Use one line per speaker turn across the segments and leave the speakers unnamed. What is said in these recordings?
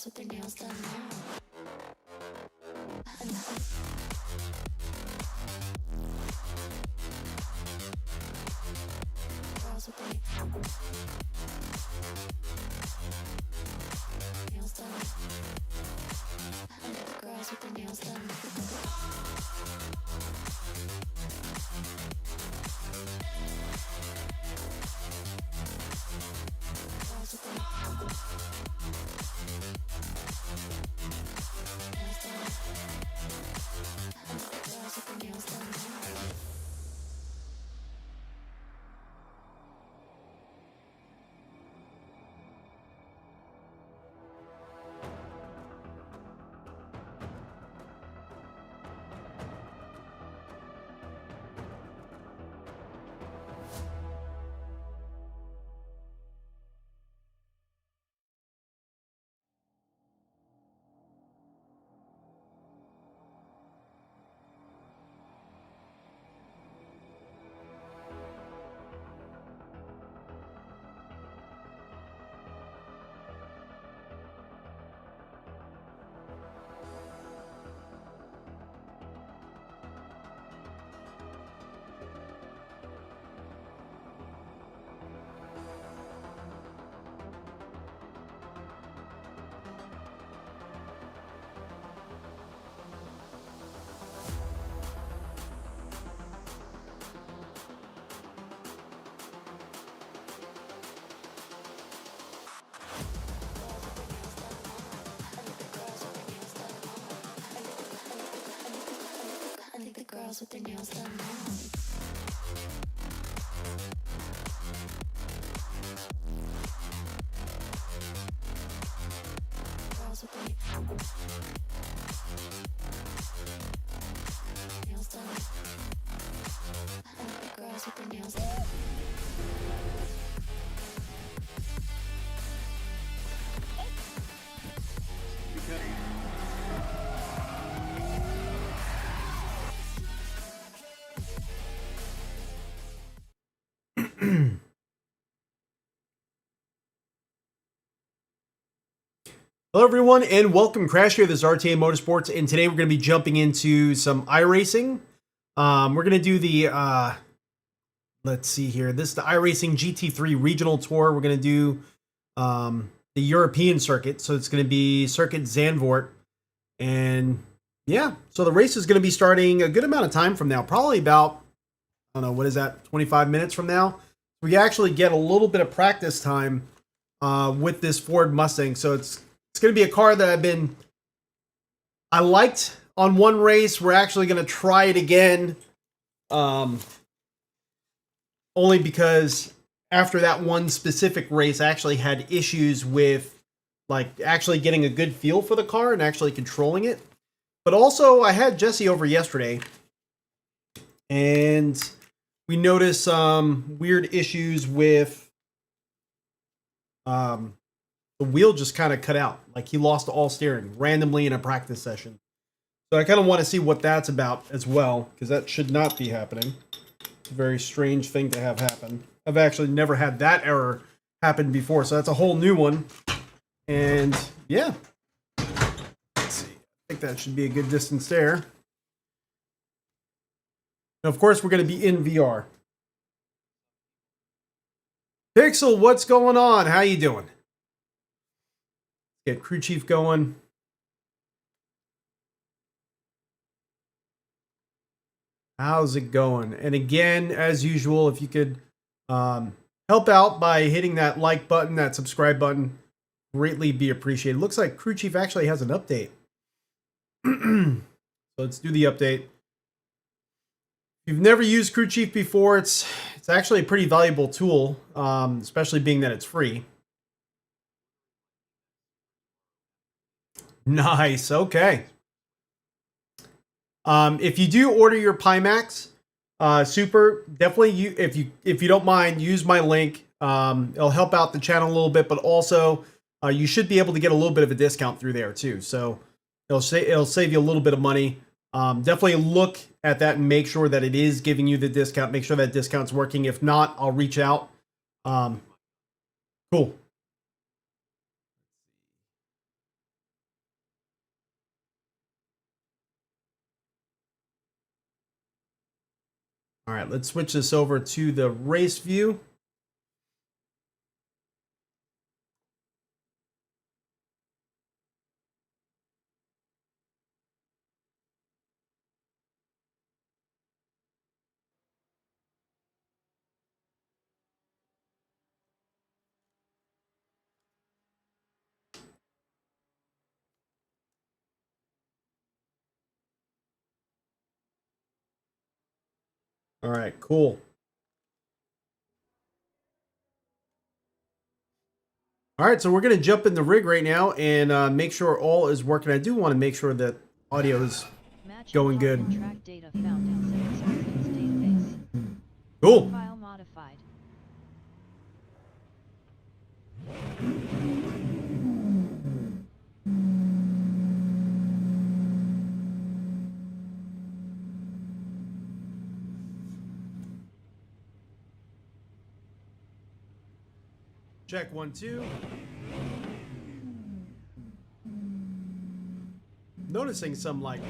girls with their nails done now. Girls with their nails done. Girls with their nails done. Girls with their nails done. I think the girls with their nails done now. Girls with their nails done. I think the girls with their nails done.
Hello everyone and welcome. Crash here, this is RTA Motorsports, and today we're going to be jumping into some iRacing. We're going to do the, let's see here, this is the iRacing GT3 Regional Tour. We're going to do the European circuit, so it's going to be Circuit Zandvoort. And yeah, so the race is going to be starting a good amount of time from now, probably about, I don't know, what is that, 25 minutes from now. We actually get a little bit of practice time with this Ford Mustang, so it's going to be a car that I liked on one race. We're actually going to try it again. Only because after that one specific race, I actually had issues with actually getting a good feel for the car and actually controlling it. But also I had Jesse over yesterday and we noticed some weird issues with, the wheel just kind of cut out. Like he lost all steering randomly in a practice session. So I kind of want to see what that's about as well, because that should not be happening. It's a very strange thing to have happen. I've actually never had that error happen before, so that's a whole new one. And yeah, let's see. I think that should be a good distance there. And of course, we're going to be in VR. Pixel, what's going on? How you doing? Get crew chief going. How's it going? And again, as usual, if you could help out by hitting that like button, that subscribe button, greatly be appreciated. Looks like crew chief actually has an update. So let's do the update. If you've never used crew chief before, it's actually a pretty valuable tool, especially being that it's free. Nice. Okay. If you do order your Pimax Super, definitely if you don't mind, use my link. It'll help out the channel a little bit, but also you should be able to get a little bit of a discount through there too. So it'll save you a little bit of money. Definitely look at that and make sure that it is giving you the discount. Make sure that discount's working. If not, I'll reach out. Cool. All right, let's switch this over to the race view. All right, cool. All right, so we're going to jump in the rig right now and make sure all is working. I do want to make sure that audio is going good.
Track data found in SimRacing's database.
Cool.
File modified.
Check 1, 2. Noticing some like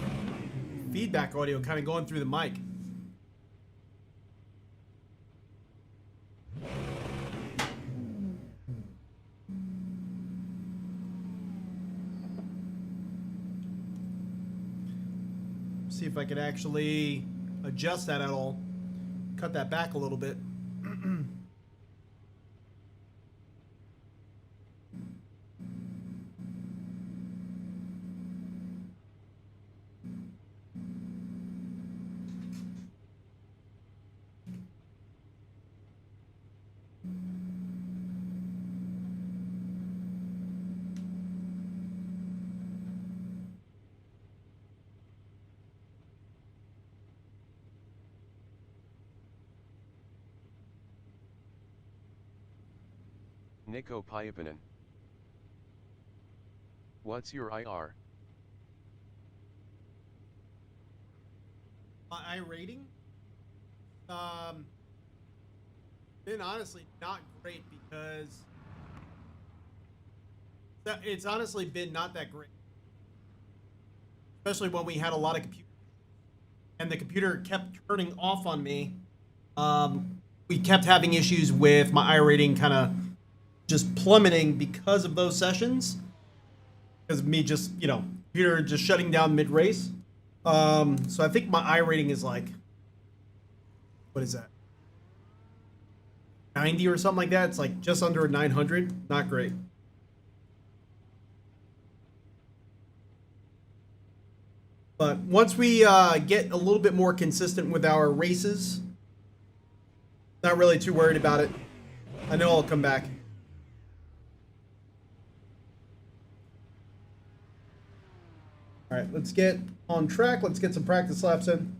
feedback audio kind of going through the mic. See if I could actually adjust that at all. Cut that back a little bit.
Nico Pyapanen. What's your IR?
My I rating? Been honestly not great because it's honestly been not that great. Especially when we had a lot of computers and the computer kept turning off on me. We kept having issues with my I rating kind of just plummeting because of those sessions. Because of me just, you know, computer just shutting down mid-race. So I think my I rating is like, what is that? 90 or something like that. It's like just under a 900. Not great. But once we get a little bit more consistent with our races, not really too worried about it. I know I'll come back. All right, let's get on track. Let's get some practice laps in.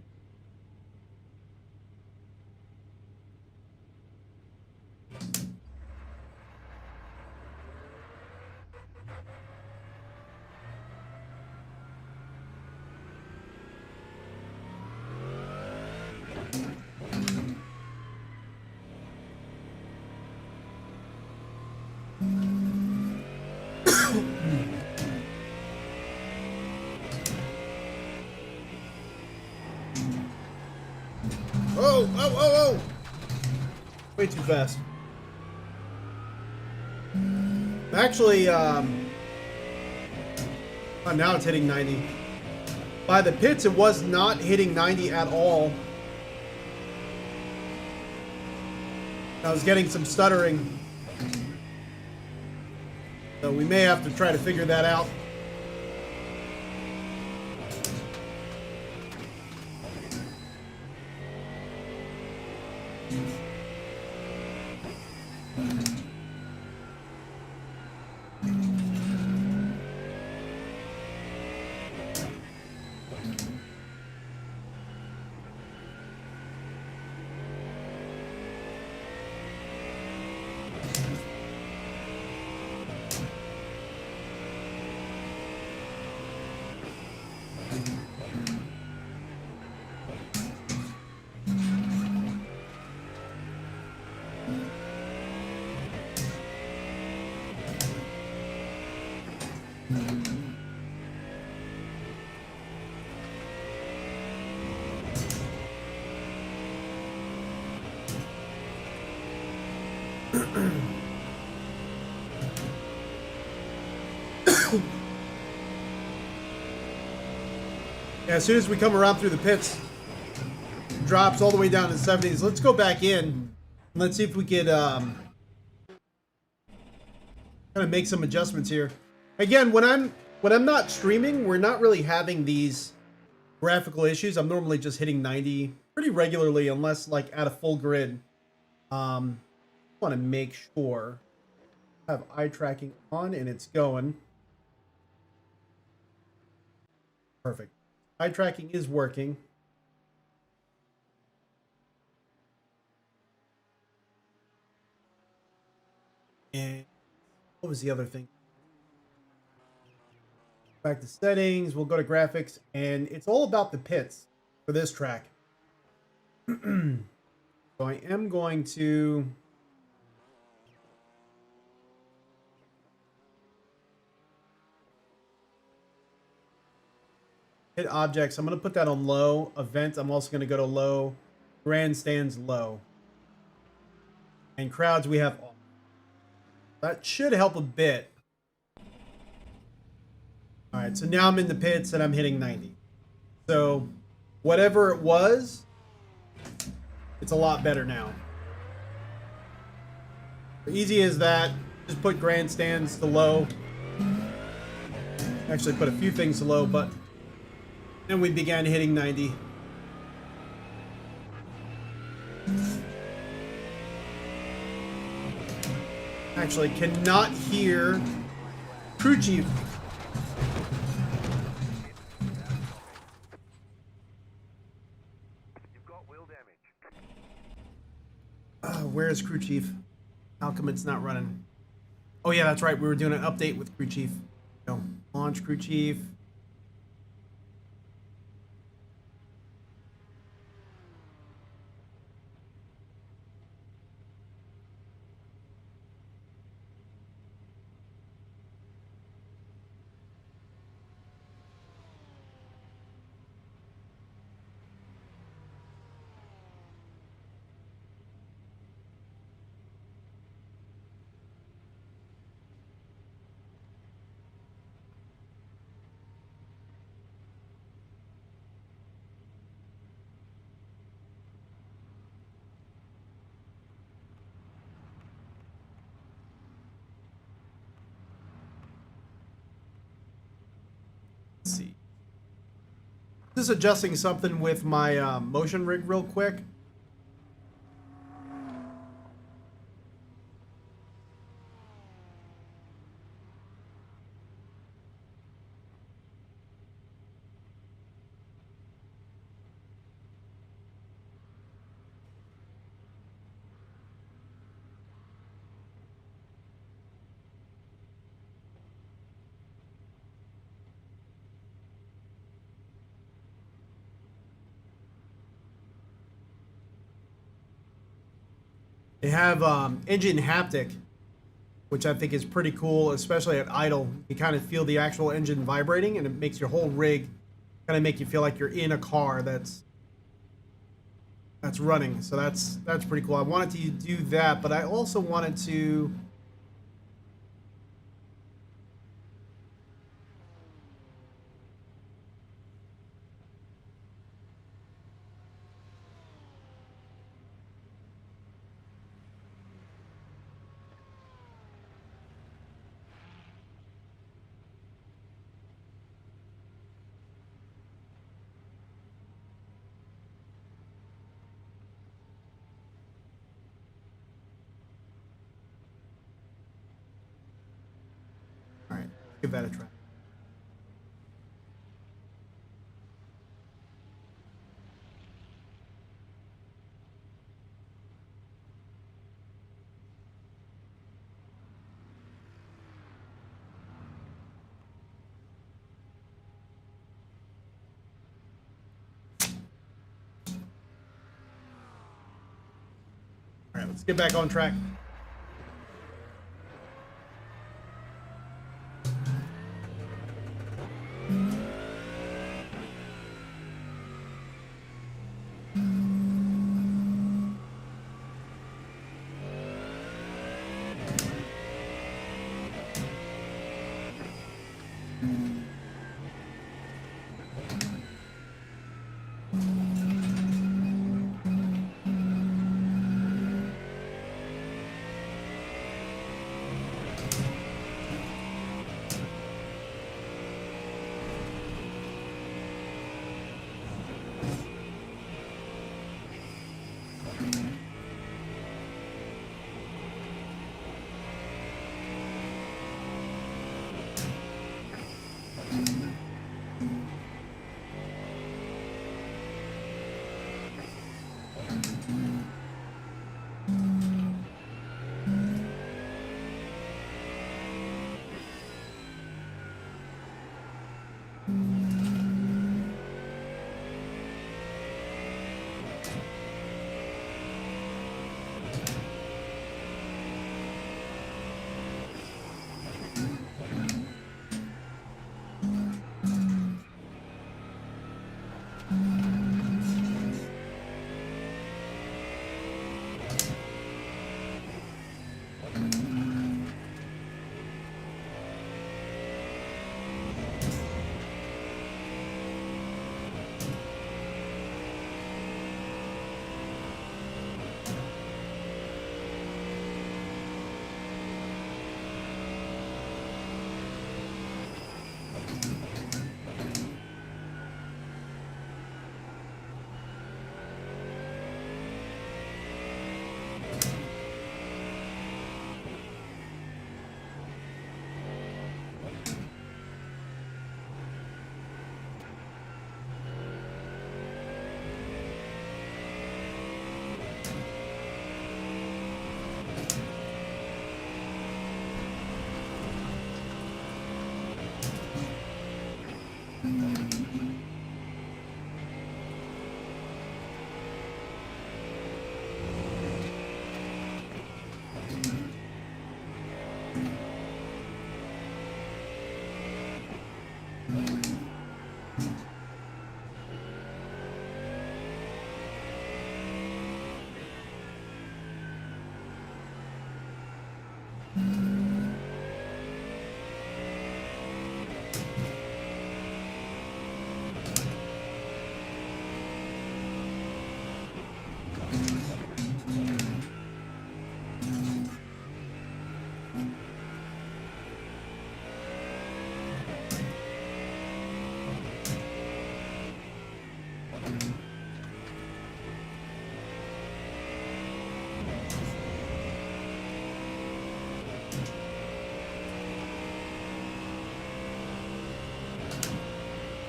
Oh! Way too fast. Actually, oh, now it's hitting 90. By the pits, it was not hitting 90 at all. I was getting some stuttering. So we may have to try to figure that out. Yeah, as soon as we come around through the pits, it drops all the way down to the 70s. Let's go back in and let's see if we could kind of make some adjustments here. Again, when I'm not streaming, we're not really having these graphical issues. I'm normally just hitting 90 pretty regularly, unless like at a full grid. I want to make sure I have eye tracking on and it's going. Perfect. Eye tracking is working. And what was the other thing? Back to settings, we'll go to graphics, and it's all about the pits for this track. So I am going to hit objects. I'm going to put that on low. Events, I'm also going to go to low. Grandstands, low. And crowds, we have off. That should help a bit. All right, so now I'm in the pits and I'm hitting 90. So whatever it was, it's a lot better now. Easy as that. Just put grandstands to low. Actually put a few things to low, but then we began hitting 90. Actually cannot hear crew chief. Where's crew chief? How come it's not running? Oh yeah, that's right. We were doing an update with crew chief. No, launch crew chief. Let's see. Just adjusting something with my motion rig real quick. They have engine haptic, which I think is pretty cool, especially at idle. You kind of feel the actual engine vibrating, and it makes your whole rig kind of make you feel like you're in a car that's running. So that's pretty cool. I wanted to do that, but I also wanted to give that a try. All right, let's get back on track.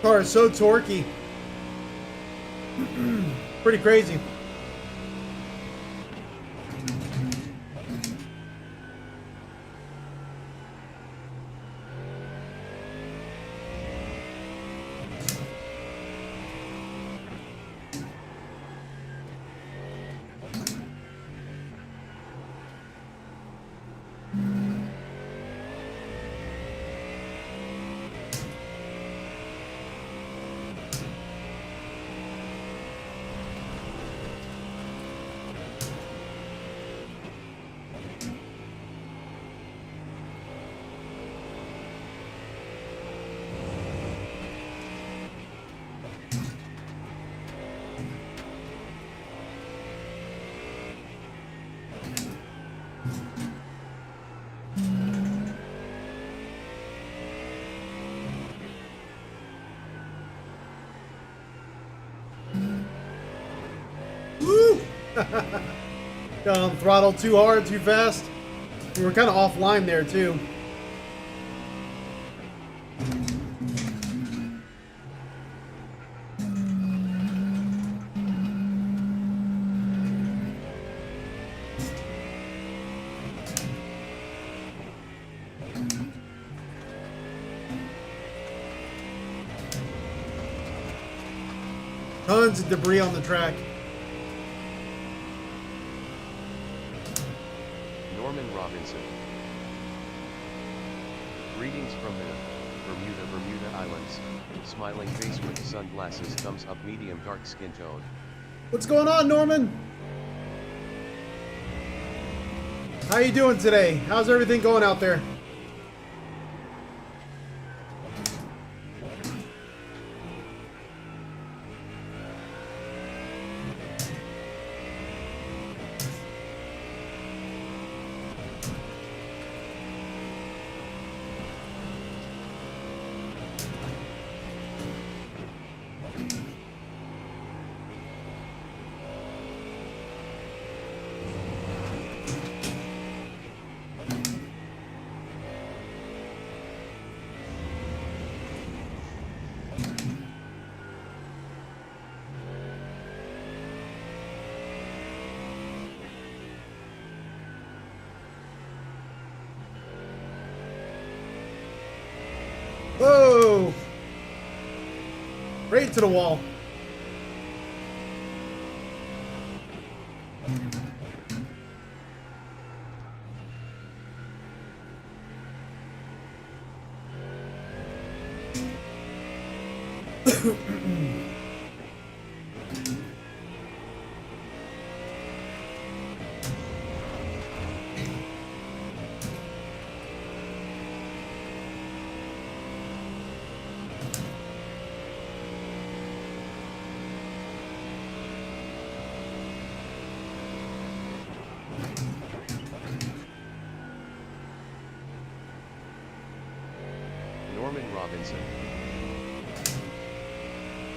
Car is so torquey. Pretty crazy. Woo! Got on throttle too hard, too fast. We were kind of offline there too. Tons of debris on the track.
Norman Robinson. Greetings from the Bermuda Islands. Smiling face with sunglasses, thumbs up, medium dark skin tone.
What's going on, Norman? How you doing today? How's everything going out there? Whoa! Right to the wall.
Norman Robinson.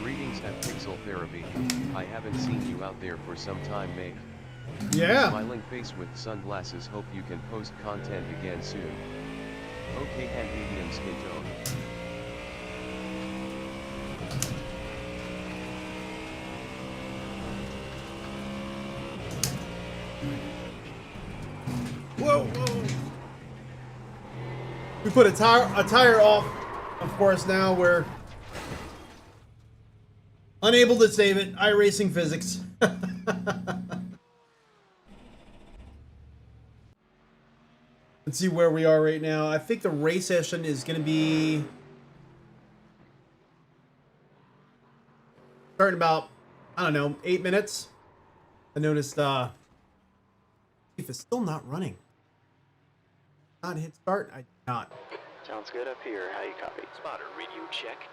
Greetings at Pixel Therapy. I haven't seen you out there for some time, mate.
Yeah.
Smiling face with sunglasses, hope you can post content again soon. Okay, and medium skin tone.
Whoa, whoa. We put a tire off, of course, now we're Unable to save it. iRacing physics. Let's see where we are right now. I think the race session is going to be starting about, I don't know, 8 minutes. I noticed if it's still not running. Not hit start. I did not.
Sounds good up here. How you copy? Spotter, radio check.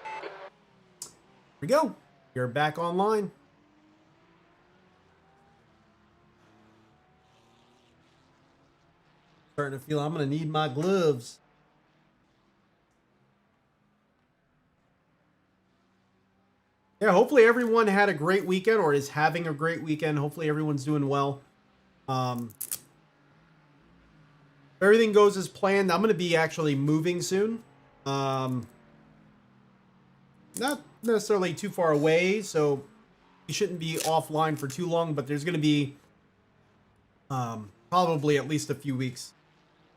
Here we go. You're back online. Starting to feel I'm going to need my gloves. Yeah, hopefully everyone had a great weekend or is having a great weekend. Hopefully everyone's doing well. If everything goes as planned, I'm going to be actually moving soon. Not necessarily too far away, so we shouldn't be offline for too long, but there's going to be probably at least a few weeks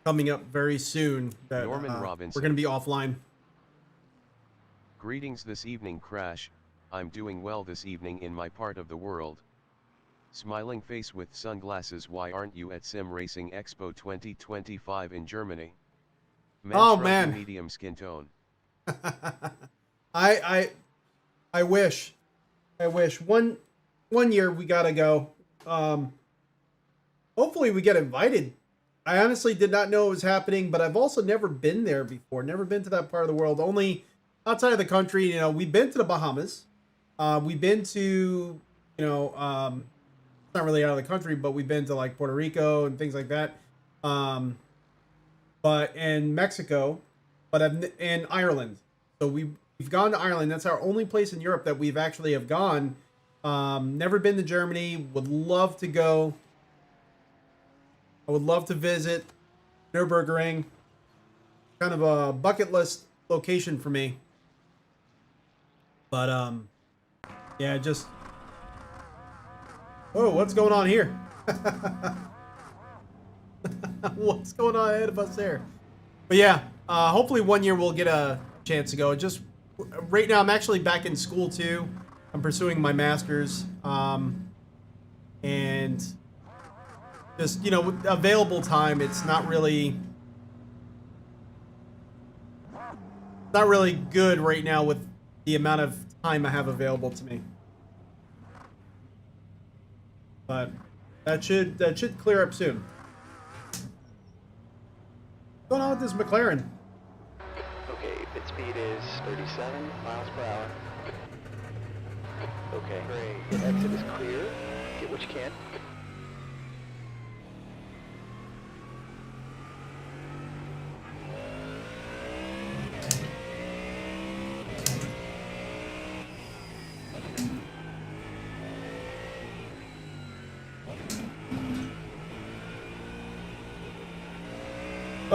coming up very soon that
Norman Robinson.
we're going to be offline.
Greetings this evening, Crash. I'm doing well this evening in my part of the world. Smiling face with sunglasses. Why aren't you at SimRacing Expo 2025 in Germany?
Oh,
Shrubby
man.
Medium skin tone.
I wish. One year we gotta go. Hopefully we get invited. I honestly did not know it was happening, but I've also never been there before. Never been to that part of the world. Only outside of the country. You know, we've been to the Bahamas. We've been to, not really out of the country, but we've been to like Puerto Rico and things like that. But in Mexico, and Ireland. So we've gone to Ireland. That's our only place in Europe that we've actually have gone. Never been to Germany. Would love to go. I would love to visit Nürburgring. Kind of a bucket list location for me. But yeah, just. Whoa, what's going on here? What's going on ahead of us there? But yeah, hopefully one year we'll get a chance to go. Just right now, I'm actually back in school too. I'm pursuing my master's, and just with available time, it's not really good right now with the amount of time I have available to me. But that should clear up soon. What's going on with this McLaren?
Okay, pit speed is 37 miles per hour. Okay, great. The exit is clear. Get what you can.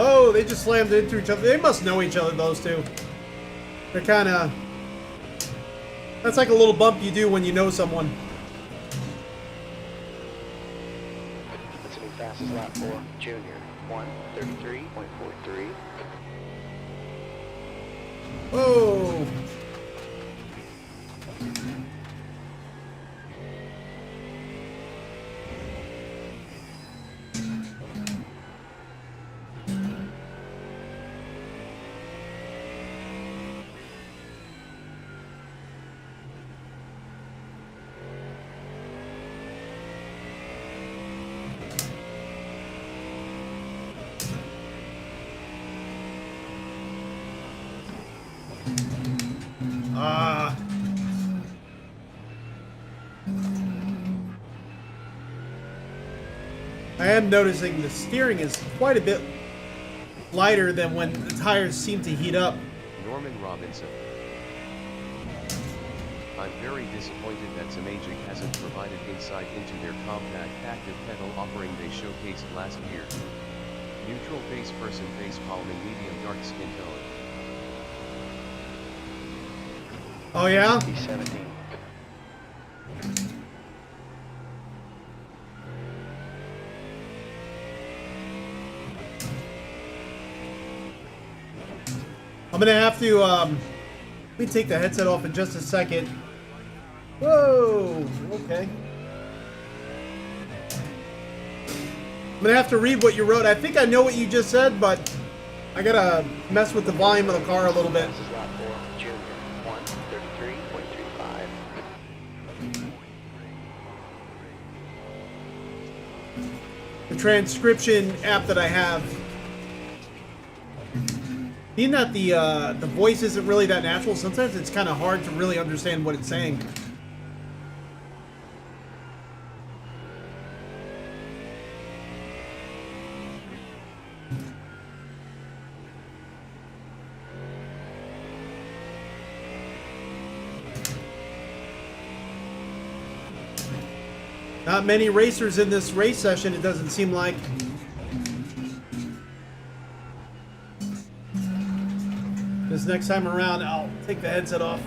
Oh, they just slammed into each other. They must know each other, those two. They're kind of... That's like a little bump you do when you know someone.
That's a new fastest lap for Junior. 1:33.43.
Whoa! I am noticing the steering is quite a bit lighter than when the tires seem to heat up.
Norman Robinson. I'm very disappointed that SimRacing hasn't provided insight into their compact active pedal offering they showcased last year. Neutral face person face palming medium dark skin tone.
Oh yeah?
P17.
I'm gonna have to let me take the headset off in just a second Whoa, okay. I'm gonna have to read what you wrote. I think I know what you just said, but I gotta mess with the volume of the car a little bit.
This is lap 4, Junior, 133.35.
The transcription app that I have, being that the voice isn't really that natural, sometimes it's kind of hard to really understand what it's saying. Not many racers in this race session, it doesn't seem like. This next time around, I'll take the headset off.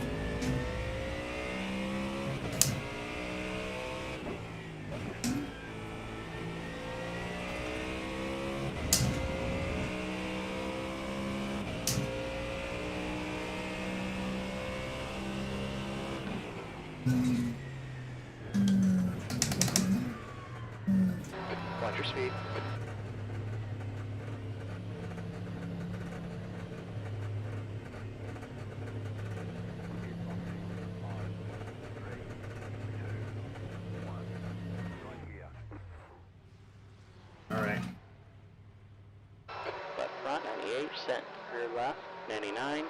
Watch your speed.
All right.
Left front, 98%. Rear left, 99.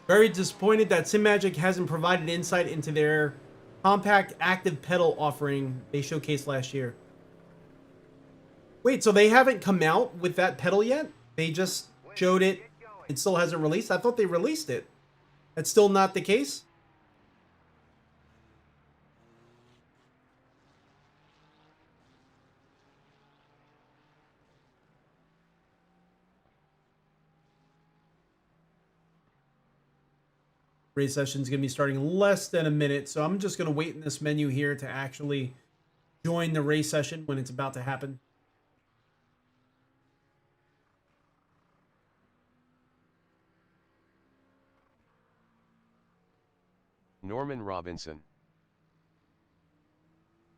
Very disappointed that SimMagic hasn't provided insight into their compact active pedal offering they showcased last year. Wait, so they haven't come out with that pedal yet? They just showed it. It still hasn't released? I thought they released it. That's still not the case? Race session's going to be starting in less than a minute, so I'm just going to wait in this menu here to actually join the race session when it's about to happen.
Norman Robinson.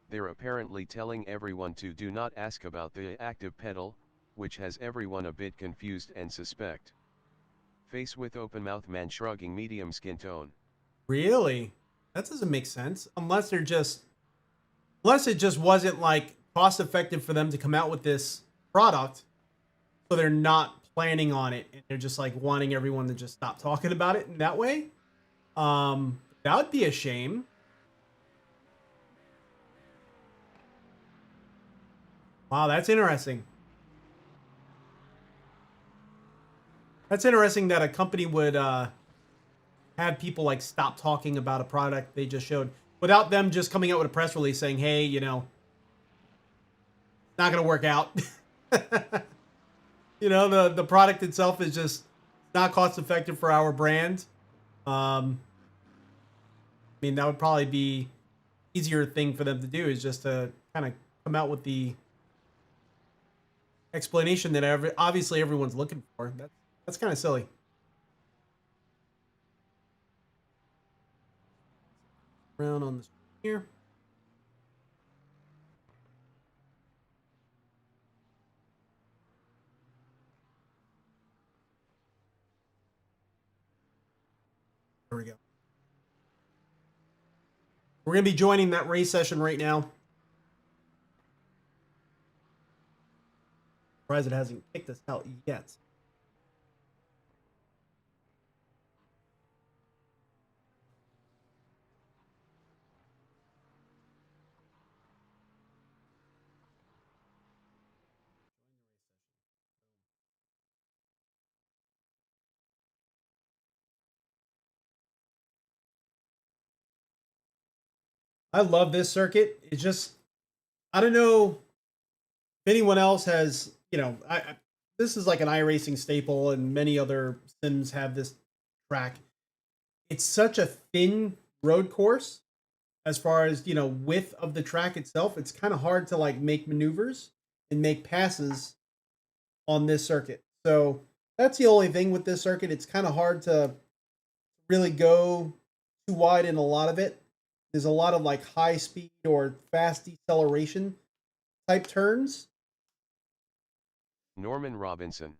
They're apparently telling everyone to do not ask about the active pedal, which has everyone a bit confused and suspect. Face with open mouth, man shrugging, medium skin tone.
Really? That doesn't make sense. Unless it just wasn't like cost effective for them to come out with this product. So they're not planning on it. And they're just like wanting everyone to just stop talking about it in that way. That would be a shame. Wow, that's interesting. That's interesting that a company would have people like stop talking about a product they just showed without them just coming out with a press release saying, hey, you know, not going to work out. You know, the product itself is just not cost effective for our brand. I mean, that would probably be easier thing for them to do is just to kind of come out with the explanation that obviously everyone's looking for. That's kind of silly. Around on the screen here. There we go. We're going to be joining that race session right now. Surprised it hasn't kicked us out yet. I love this circuit. It's just, I don't know if anyone else has, you know, this is like an iRacing staple and many other sims have this track. It's such a thin road course as far as, you know, width of the track itself. It's kind of hard to like make maneuvers and make passes on this circuit. So that's the only thing with this circuit. It's kind of hard to really go too wide in a lot of it. There's a lot of like high speed or fast deceleration type turns.
Norman Robinson.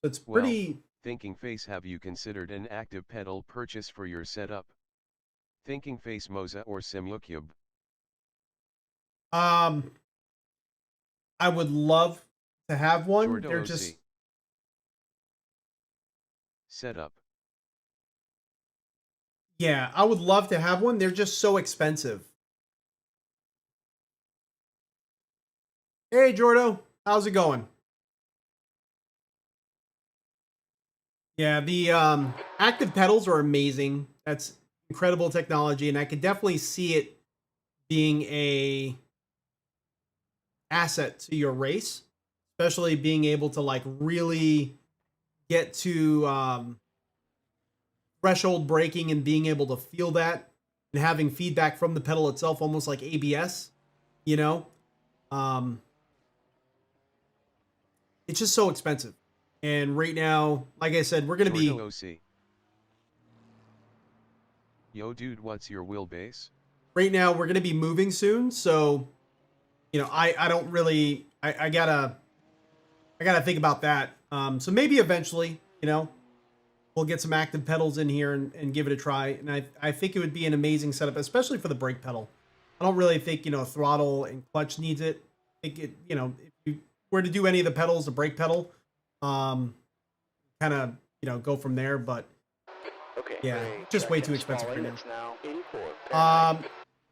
So it's
Well,
pretty.
Thinking Face, have you considered an active pedal purchase for your setup? Thinking Face Moza or SimRacing?
I would love to have one.
Jordo
They're
OC.
just
Setup.
yeah, I would love to have one. They're just so expensive. Hey Jordo, how's it going? Yeah, the active pedals are amazing. That's incredible technology, and I could definitely see it being a asset to your race, especially being able to like really get to threshold braking and being able to feel that and having feedback from the pedal itself, almost like ABS, you know. It's just so expensive. And right now, like I said, we're going to be...
Jordo OC. Yo dude, what's your wheelbase?
Right now, we're going to be moving soon. So, you know, I don't really... I gotta think about that. So maybe eventually, you know, we'll get some active pedals in here and give it a try. And I think it would be an amazing setup, especially for the brake pedal. I don't really think, you know, throttle and clutch needs it. I think it, you know, if you were to do any of the pedals, the brake pedal, kind of, you know, go from there. But
Okay.
yeah, just way too expensive for now.
It's now 84.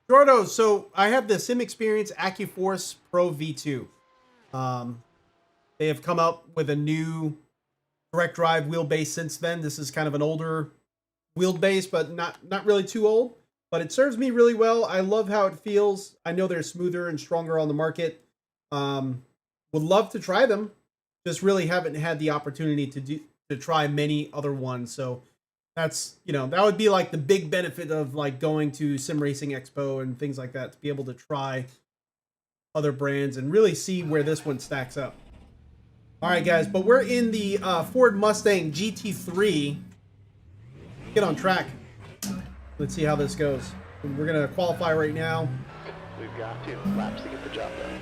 Jordo, so I have the Sim Experience AccuForce Pro V2. They have come out with a new direct drive wheelbase since then. This is kind of an older wheelbase, but not really too old. But it serves me really well. I love how it feels. I know they're smoother and stronger on the market. Would love to try them. Just really haven't had the opportunity to try many other ones. So that's, you know, that would be like the big benefit of like going to SimRacing Expo and things like that, to be able to try other brands and really see where this one stacks up. All right, guys, but we're in the Ford Mustang GT3. Get on track. Let's see how this goes. We're gonna qualify right now.
We've got 2 laps to get the job done.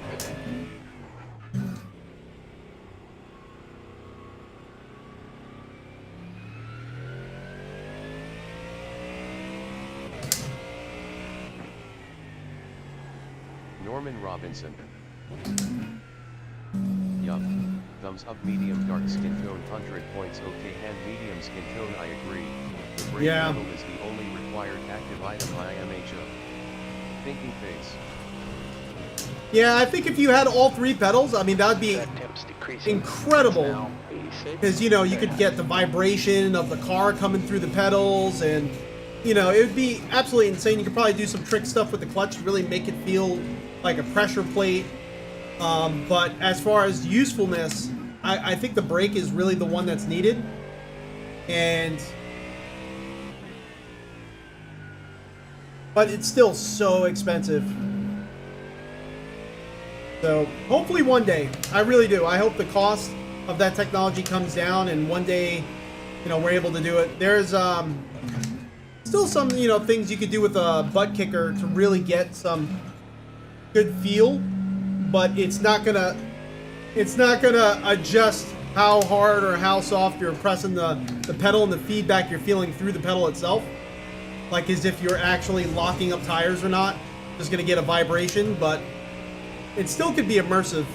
Norman Robinson. Yup. Thumbs up, medium dark skin tone, 100 points. Okay, hand medium skin tone, I agree. The brake
Yeah.
pedal is the only required active item. IMHO. Thinking Face.
Yeah, I think if you had all 3 pedals, I mean, that would be
Track temps decreasing.
incredible.
It's now 86.
Because, you know, you could get the vibration of the car coming through the pedals, and, you know, it would be absolutely insane. You could probably do some trick stuff with the clutch to really make it feel like a pressure plate. But as far as usefulness, I think the brake is really the one that's needed. But it's still so expensive. So hopefully one day, I really do. I hope the cost of that technology comes down, and one day, you know, we're able to do it. There's still some, you know, things you could do with a butt kicker to really get some good feel, but it's not gonna adjust how hard or how soft you're pressing the pedal and the feedback you're feeling through the pedal itself, like as if you're actually locking up tires or not. Just gonna get a vibration, but it still could be immersive.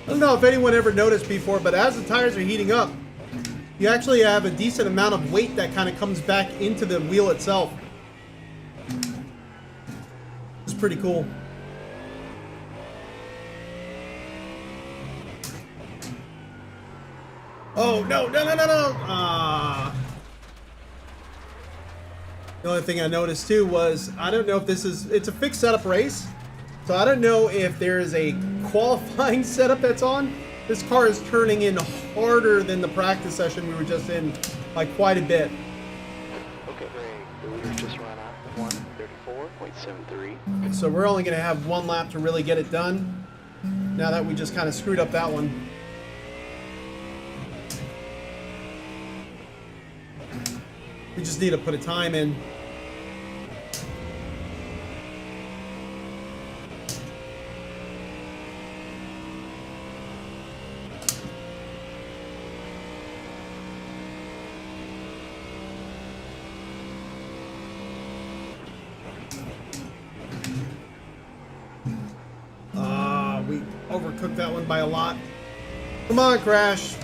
I don't know if anyone ever noticed before, but as the tires are heating up, you actually have a decent amount of weight that kind of comes back into the wheel itself. It's pretty cool. Oh, no. The only thing I noticed too was, I don't know if this is, it's a fixed setup race. So I don't know if there is a qualifying setup that's on. This car is turning in harder than the practice session we were just in, like quite a bit.
Okay, great. The leader just run out 134.73.
So we're only going to have one lap to really get it done. Now that we just kind of screwed up that one. We just need to put a time in. We overcooked that one by a lot. Come on, Crash.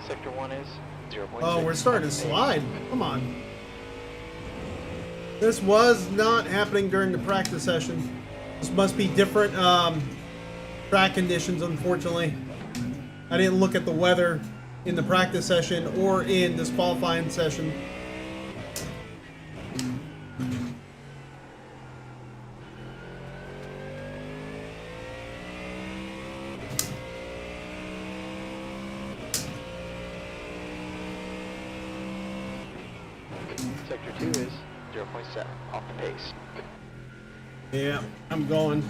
Sector 1 is 0.6.
Oh, we're starting to slide. Come on. This was not happening during the practice session. This must be different track conditions, unfortunately. I didn't look at the weather in the practice session or in this qualifying session.
Sector 2 is 0.7, off the pace.
Yeah, I'm going.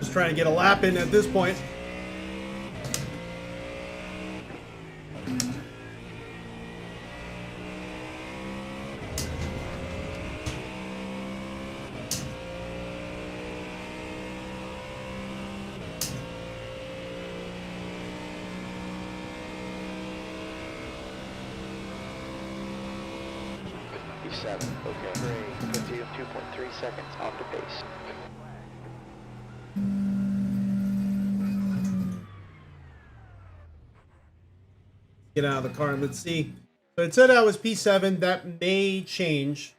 Just trying to get a lap in at this point.
P7, okay, great. Puts you 2.3 seconds off the pace.
Get out of the car and let's see. So it said I was P7. That may change.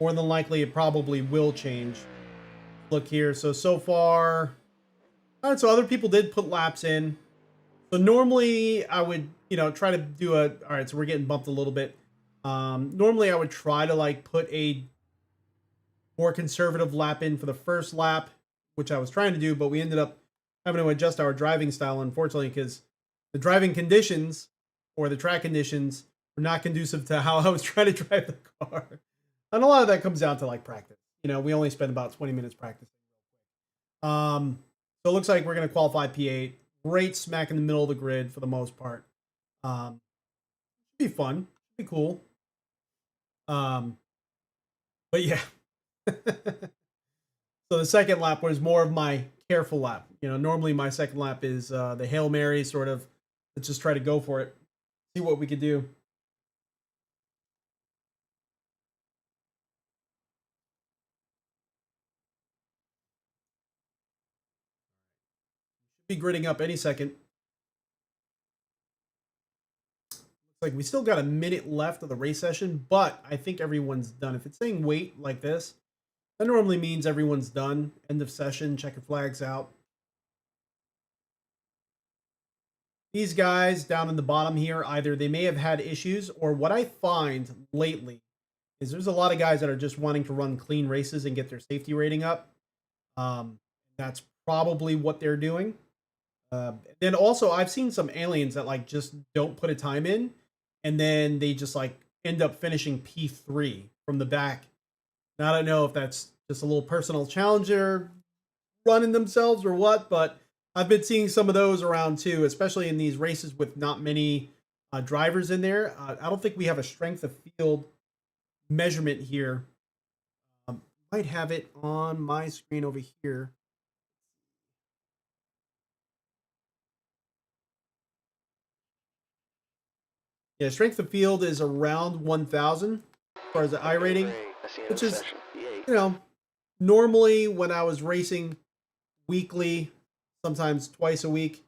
More than likely, it probably will change. Look here. So far... Alright, so other people did put laps in. So normally I would, try to do a... Alright, so we're getting bumped a little bit. Normally I would try to like put a more conservative lap in for the first lap, which I was trying to do, but we ended up having to adjust our driving style, unfortunately, because the driving conditions or the track conditions were not conducive to how I was trying to drive the car. And a lot of that comes down to like practice. We only spent about 20 minutes practicing. So it looks like we're going to qualify P8. Right smack in the middle of the grid for the most part. Should be fun. Should be cool. But yeah. So the second lap was more of my careful lap. Normally my second lap is the Hail Mary sort of, let's just try to go for it. See what we can do. Should be gridding up any second. Looks like we still got a minute left of the race session, but I think everyone's done. If it's saying wait like this, that normally means everyone's done. End of session, check your flags out. These guys down in the bottom here, either they may have had issues, or what I find lately is there's a lot of guys that are just wanting to run clean races and get their safety rating up. That's probably what they're doing. Then also I've seen some aliens that like just don't put a time in, and then they just like end up finishing P3 from the back. And I don't know if that's just a little personal challenger running themselves or what, but I've been seeing some of those around too, especially in these races with not many drivers in there. I don't think we have a strength of field measurement here. might have it on my screen over here. Yeah, strength of field is around 1,000 as far as the I rating,
Great. I see
which
another
is,
session. Yay.
you know, normally when I was racing weekly, sometimes twice a week,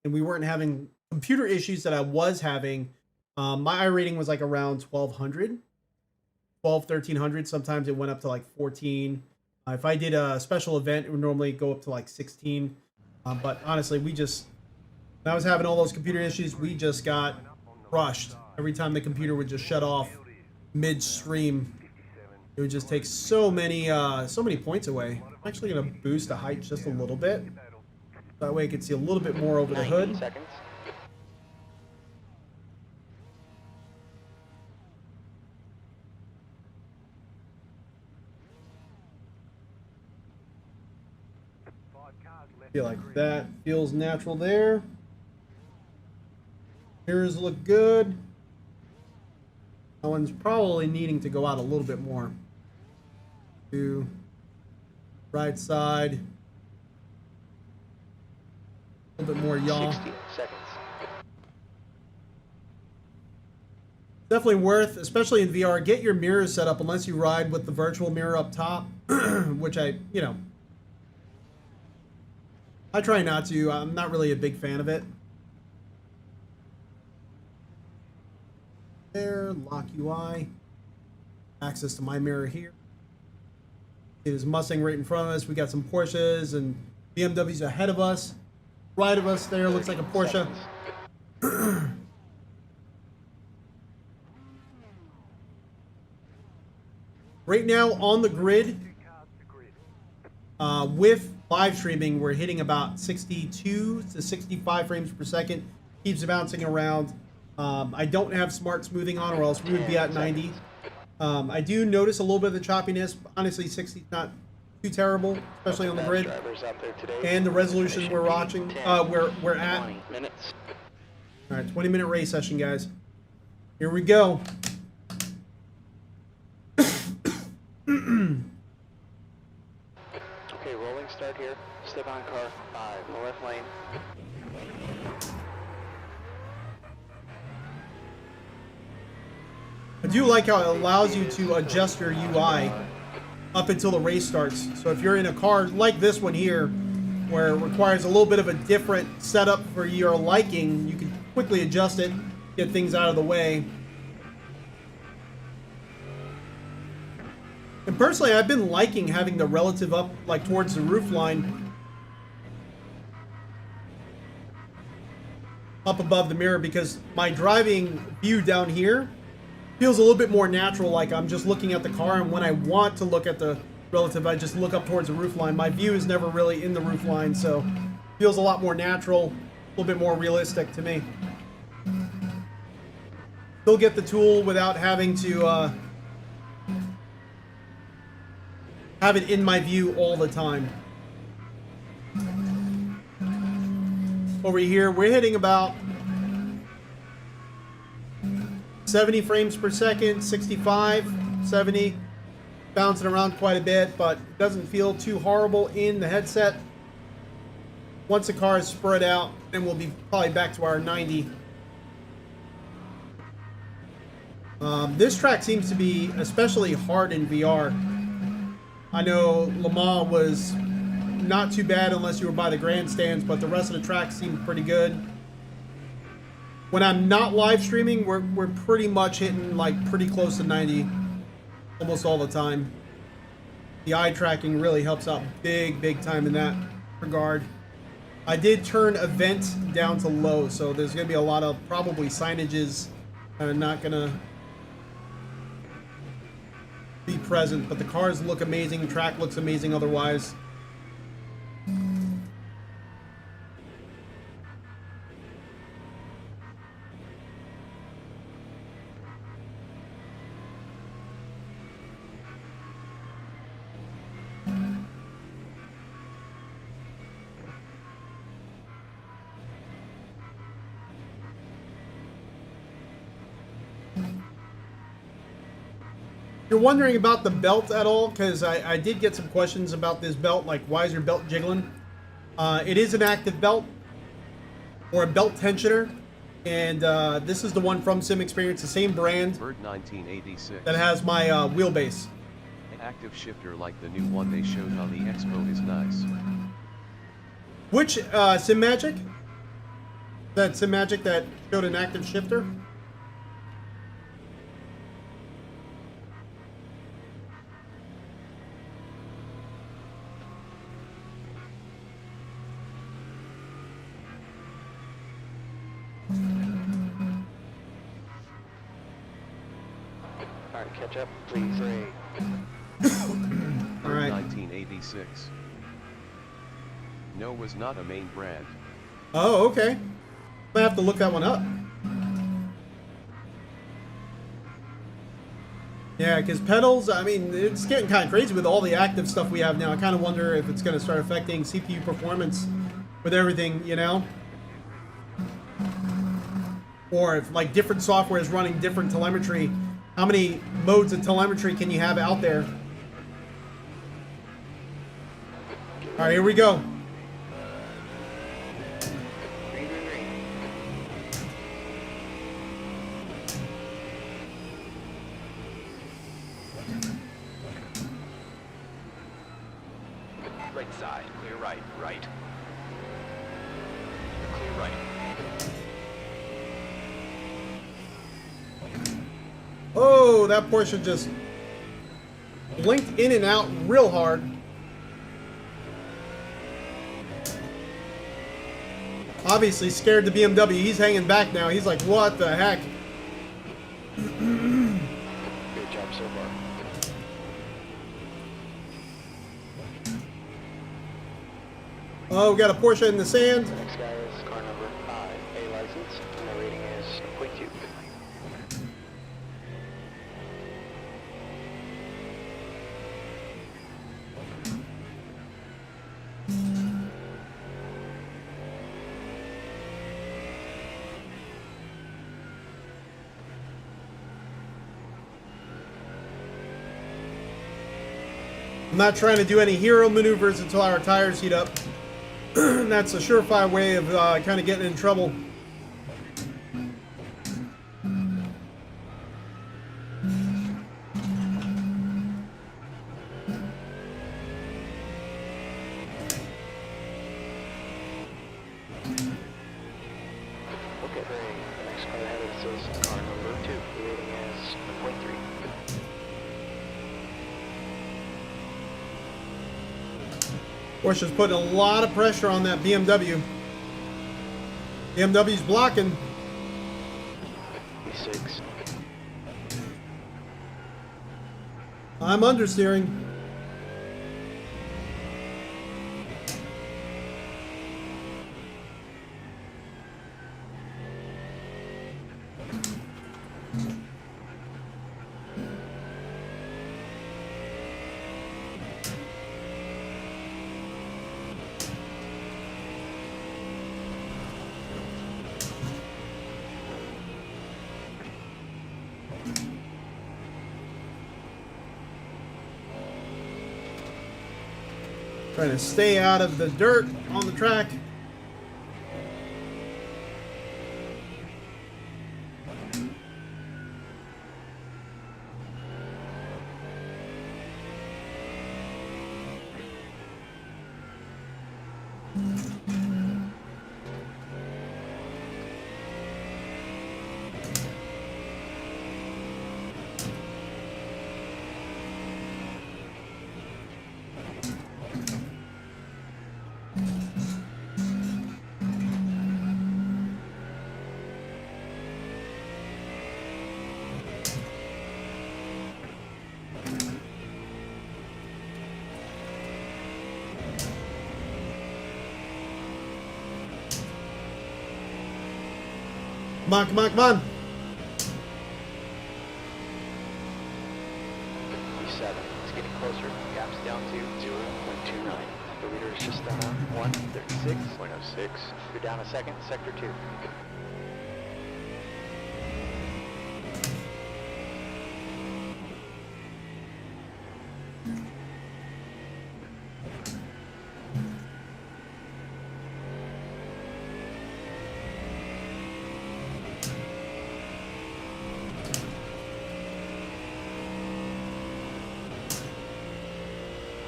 and we weren't having computer issues that I was having, my I rating was like around 1,200, 1,300. Sometimes it went up to like 14. If I did a special event, it would normally go up to like 16. But honestly, when I was having all those computer issues, we just got crushed. Every time the computer would just shut off midstream, it would just take so many points away. I'm actually gonna boost the height just a little bit. That way I can see a little bit more over the
90
hood.
seconds.
Feel like that feels natural there. Mirrors look good. That one's probably needing to go out a little bit more. To right side. A little bit more yaw.
60 seconds.
Definitely worth, especially in VR, get your mirrors set up unless you ride with the virtual mirror up top, which I try not to. I'm not really a big fan of it. There, lock UI. Access to my mirror here. It is Mustang right in front of us. We got some Porsches and BMWs ahead of us. Right of us there looks like a Porsche. Right now on the grid, with live streaming, we're hitting about 62 to 65 frames per second. Keeps bouncing around. I don't have smart smoothing on, or else we would be at 90. I do notice a little bit of the choppiness. Honestly, 60 is not too terrible, especially on the grid.
Drivers out there today.
And the resolution we're watching, we're at.
20 minutes.
All right, 20-minute race session, guys. Here we go.
Okay, rolling start here. Step on car 5 in the left lane.
I do like how it allows you to adjust your UI up until the race starts. So if you're in a car like this one here, where it requires a little bit of a different setup for your liking, you can quickly adjust it, get things out of the way. And personally, I've been liking having the relative up like towards the roof line, up above the mirror, because my driving view down here feels a little bit more natural, like I'm just looking at the car, and when I want to look at the relative, I just look up towards the roof line. My view is never really in the roof line, so it feels a lot more natural, a little bit more realistic to me. Still get the tool without having to have it in my view all the time. Over here, we're hitting about 70 frames per second, 65, 70, bouncing around quite a bit, but it doesn't feel too horrible in the headset. Once the car is spread out, then we'll be probably back to our 90. This track seems to be especially hard in VR. I know Le Mans was not too bad unless you were by the grandstands, but the rest of the track seemed pretty good. When I'm not live streaming, we're pretty much hitting like pretty close to 90 almost all the time. The eye tracking really helps out big time in that regard. I did turn event down to low, so there's going to be a lot of probably signages that are not going to be present, but the cars look amazing, the track looks amazing otherwise. you're wondering about the belt at all, because I did get some questions about this belt, like why is your belt jiggling? It is an active belt, or a belt tensioner, and this is the one from Sim Experience, the same brand
Bird 1986.
that has my wheelbase.
Active shifter like the new one they showed on the expo is nice.
Which Sim Magic? That Sim Magic that showed an active shifter?
Alright, catch up, please. Great.
All right.
1986. No, was not a main brand.
Oh, okay. I have to look that one up. Yeah, because pedals, I mean, it's getting kind of crazy with all the active stuff we have now. I kind of wonder if it's going to start affecting CPU performance with everything, you know? Or if, like, different software is running different telemetry. How many modes of telemetry can you have out there? All right, here we go.
Green, green, green. Right side, clear right, right. Clear right.
Oh, that portion just blinked in and out real hard. Obviously scared the BMW. He's hanging back now. He's like, what the heck?
Good job so far.
Oh, we got a Porsche in the sand.
Next guy is car number 5, A license, and the rating is 0.2.
I'm not trying to do any hero maneuvers until our tires heat up. That's a surefire way of kind of getting in trouble.
Okay, great. The next car ahead of us is car number 2. The rating is 0.3.
Porsche's putting a lot of pressure on that BMW. BMW's blocking.
E6.
I'm understeering. Trying to stay out of the dirt on the track. Come on, come on, come on.
E7. It's getting closer. Gap's down to 0.29. The leader is just 136.06. You're down a second. Sector 2.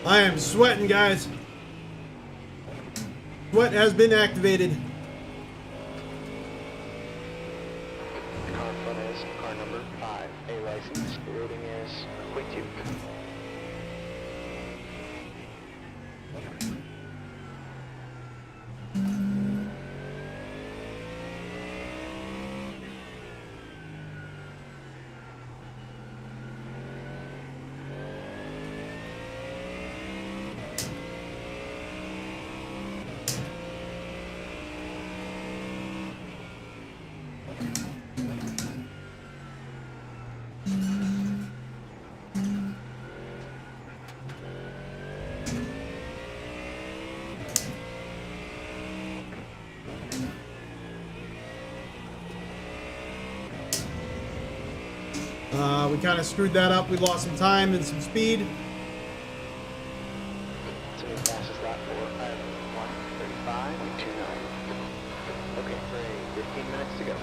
I am sweating, guys. Sweat has been activated.
The car in front is car number 5, iRacing. The rating is 0.2.
We kind of screwed that up. We lost some time and some speed.
So the fastest lap for Ireland, 1:35.29. Okay, for 15 minutes to go.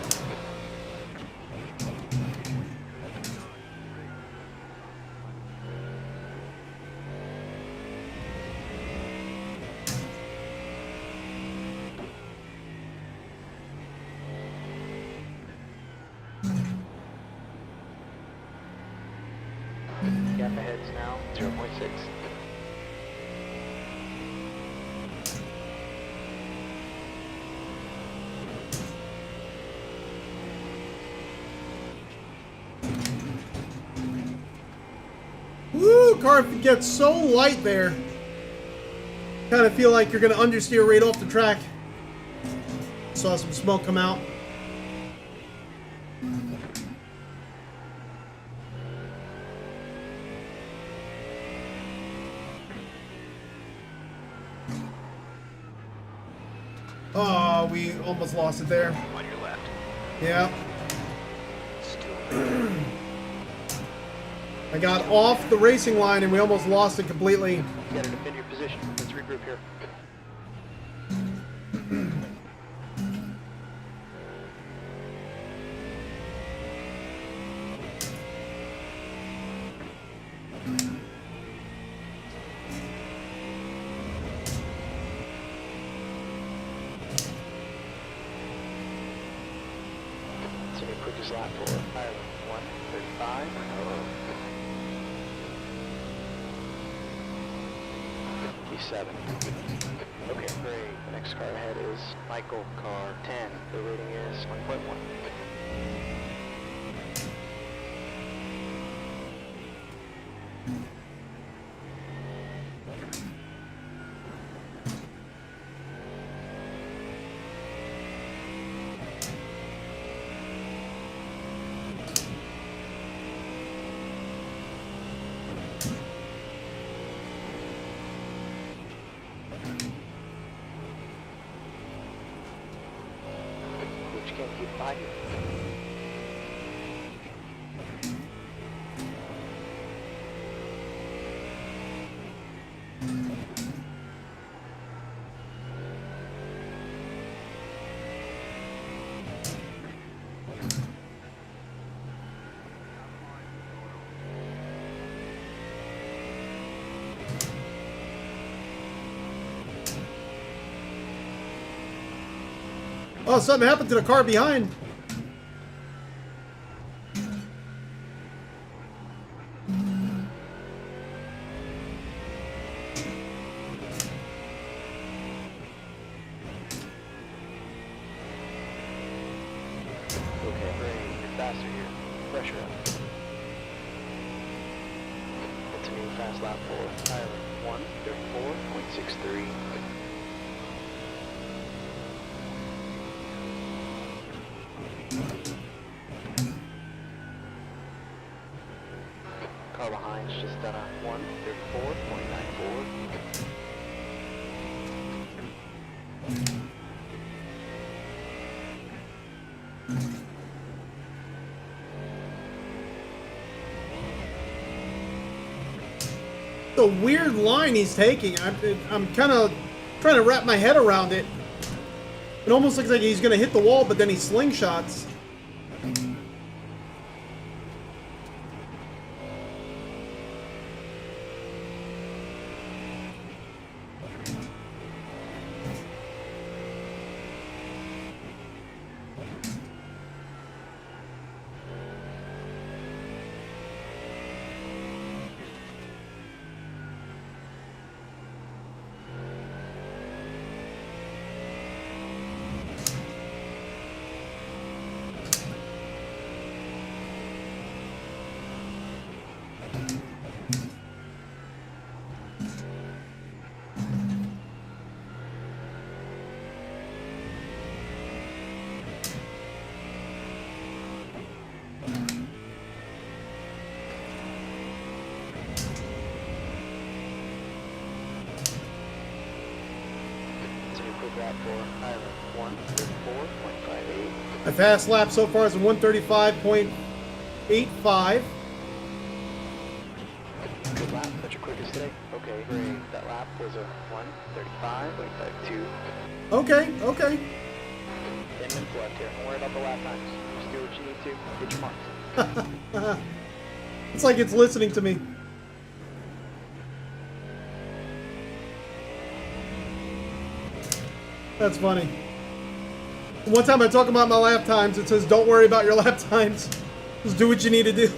Gap ahead's now 0.6.
Woo! Car gets so light there. Kind of feel like you're going to understeer right off the track. Saw some smoke come out. Oh, we almost lost it there.
On your left.
Yeah.
Still
I got off the racing line and we almost lost it completely.
You gotta defend your position. Let's regroup here. So your quickest lap for Ireland, 1:35. 57. Okay, great. The next car ahead is Michael, car 10. The rating is 1.1. Which can't keep by you.
Oh, something happened to the car behind.
Okay, great. You're faster here. Pressure up. That's a new fast lap for Ireland, 1:34.63. Car behind's just done a 1:34.94.
The weird line he's taking. I'm kind of trying to wrap my head around it. It almost looks like he's going to hit the wall, but then he slingshots.
that for Island 134.58.
My fast lap so far is a 135.85.
Good lap. What's your quickest today? Okay, great. That lap was a 135.52.
Okay, okay.
10 minutes left here. Don't worry about the lap times. Just do what you need to. Get your marks.
It's like it's listening to me. That's funny. One time I talk about my lap times, it says, don't worry about your lap times. Just do what you need to do.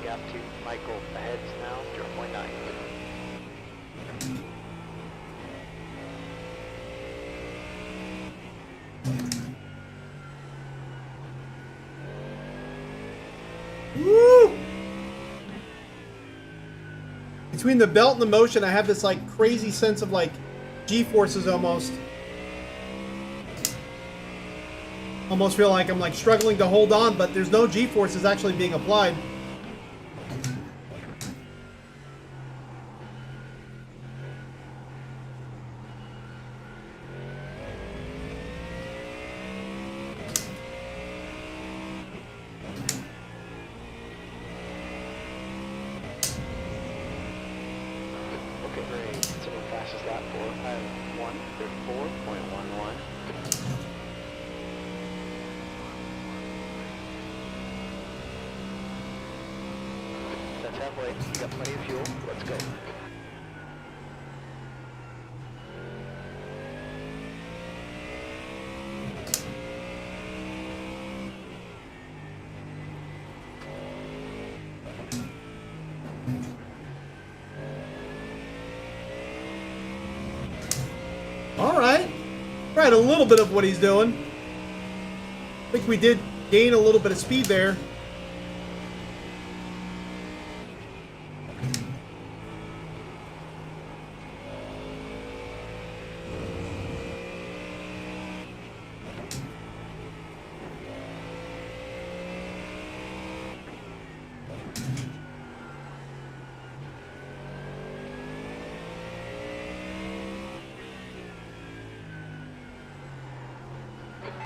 Gap to Michael ahead now, 0.9.
Woo! Between the belt and the motion, I have this like crazy sense of like G-forces almost. Almost feel like I'm like struggling to hold on, but there's no G-forces actually being applied.
Okay, great. So the fastest lap for Island 134.11. That's halfway. You got plenty of fuel. Let's go.
All right. Right, a little bit of what he's doing. I think we did gain a little bit of speed there.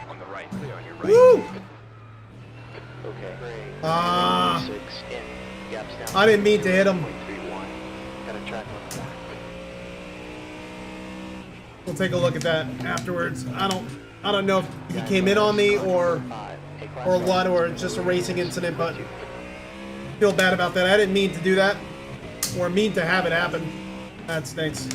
On the right, clear on your right.
Woo!
Okay, great.
Ah.
6 in. Gaps down.
I didn't mean to hit him.
0.31. Got a track on more.
We'll take a look at that afterwards. I don't know if he came in on me or what, or it's just a racing incident, but I feel bad about that. I didn't mean to do that or mean to have it happen. That stinks.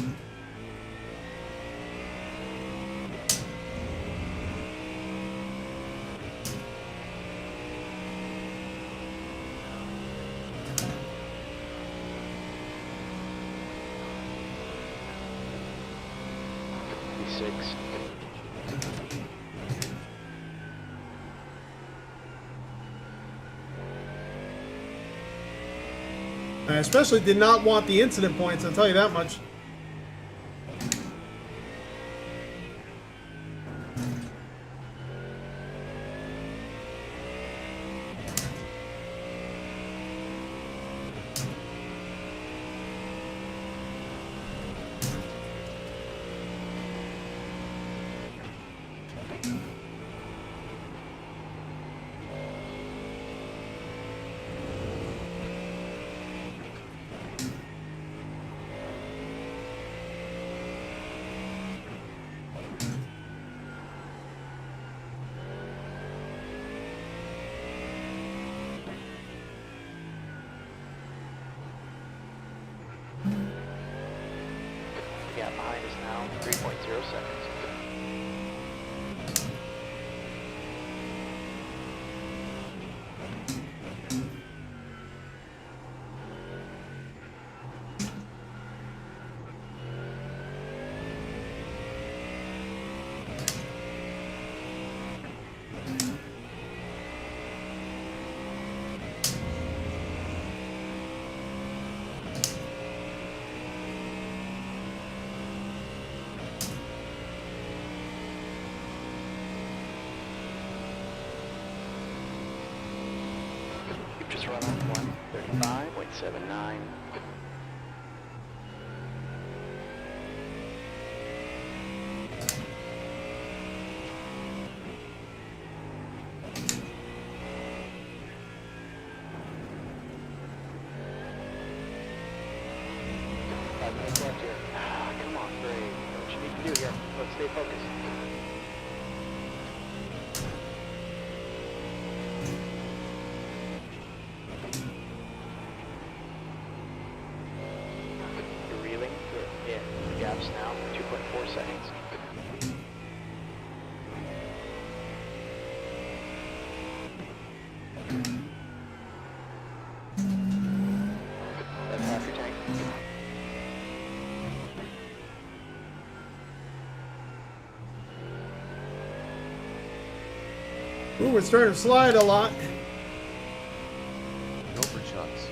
V6.
I especially did not want the incident points, I'll tell you that much.
The gap behind is now 3.0 seconds. Just run on 135.2. .79. Left here. Ah, come on, Gray. What you need to do here? Let's stay focused. You're reeling. You're in the gaps now. 2.4 seconds. That's half your tank.
Ooh, we're starting to slide a lot.
Go for Chucks.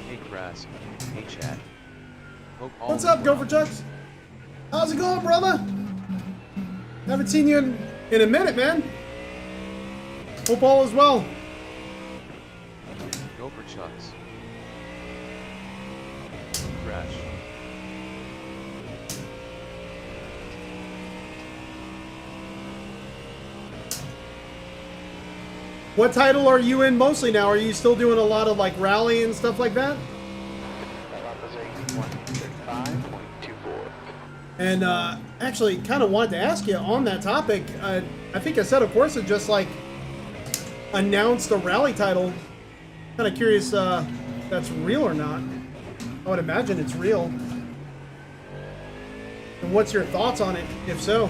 Hey Crass. Hey chat. Hope all
What's
is
up,
well.
Gopher Chucks? How's it going, brother? Haven't seen you in a minute, man. Hope all is well.
Go for Chucks. Crash.
What title are you in mostly now? Are you still doing a lot of like rally and stuff like that?
That lap was a 135.24.
And actually, kind of wanted to ask you on that topic. I think Assetto Corsa just like announced a rally title. Kind of curious if that's real or not. I would imagine it's real. And what's your thoughts on it, if so?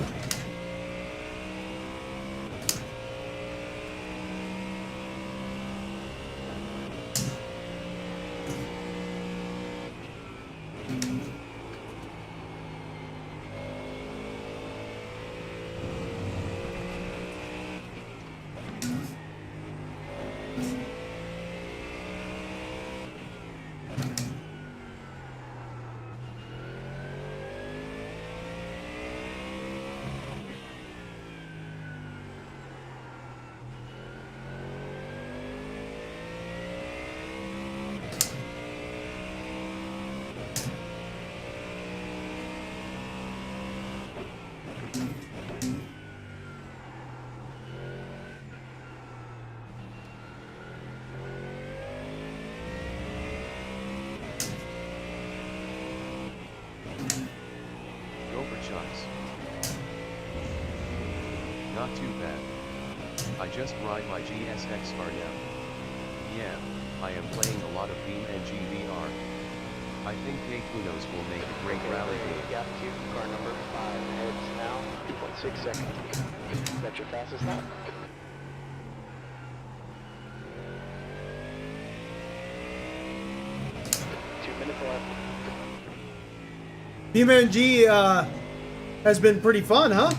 Go for Chucks. Not too bad. I just ride my GSX car now. Yeah, I am playing a lot of PMG VR. I think Kunos will make a great rally game.
Gap 2, car number 5 heads now. 2.6 seconds. Is that your fastest lap? left.
PMG has been pretty fun, huh?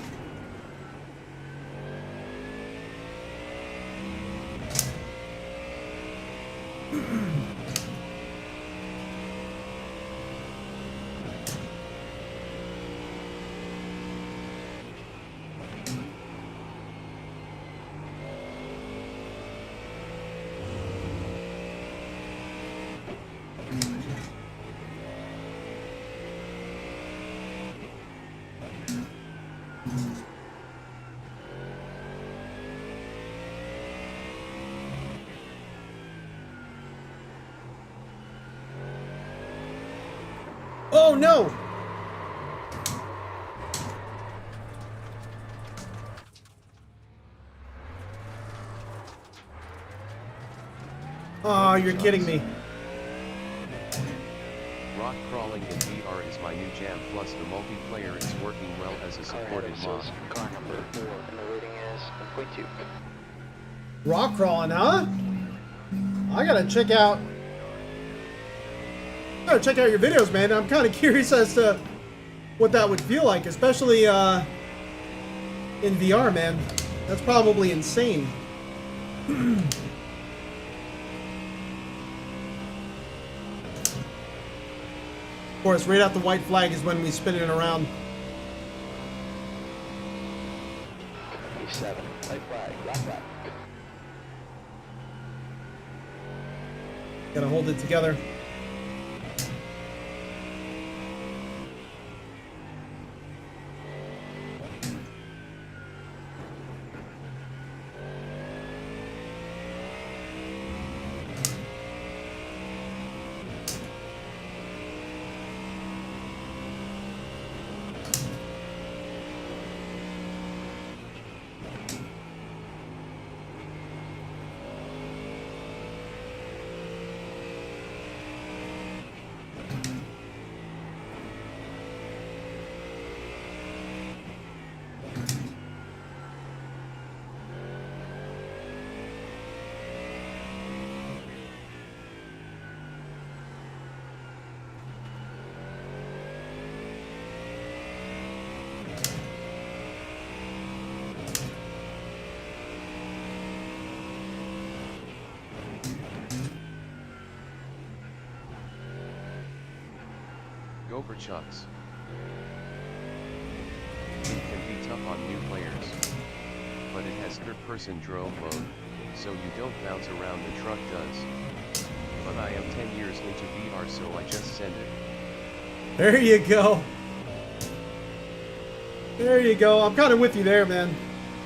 Oh no! Oh, you're kidding me.
Rock crawling in VR is my new jam, plus the multiplayer is working well as a supported mod.
Car number 4, and the rating is 1.2.
Rock crawling, huh? I gotta check out your videos, man. I'm kind of curious as to what that would feel like, especially in VR, man. That's probably insane. Of course, right out the white flag is when we spin it around.
P7, white flag, black flag.
Gotta hold it together.
Go for chucks. It can be tough on new players. But it has third-person drone mode, so you don't bounce around the truck does. But I am 10 years into VR, so I just send it.
There you go. There you go. I'm kind of with you there, man.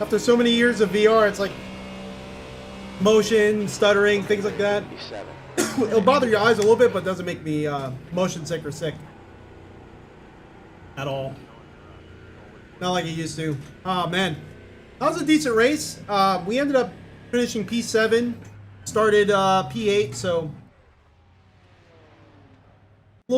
After so many years of VR, it's like motion, stuttering, things like that.
57.
It'll bother your eyes a little bit, but doesn't make me motion sick or sick at all. Not like it used to. Oh man, that was a decent race. We ended up finishing P7, started P8, so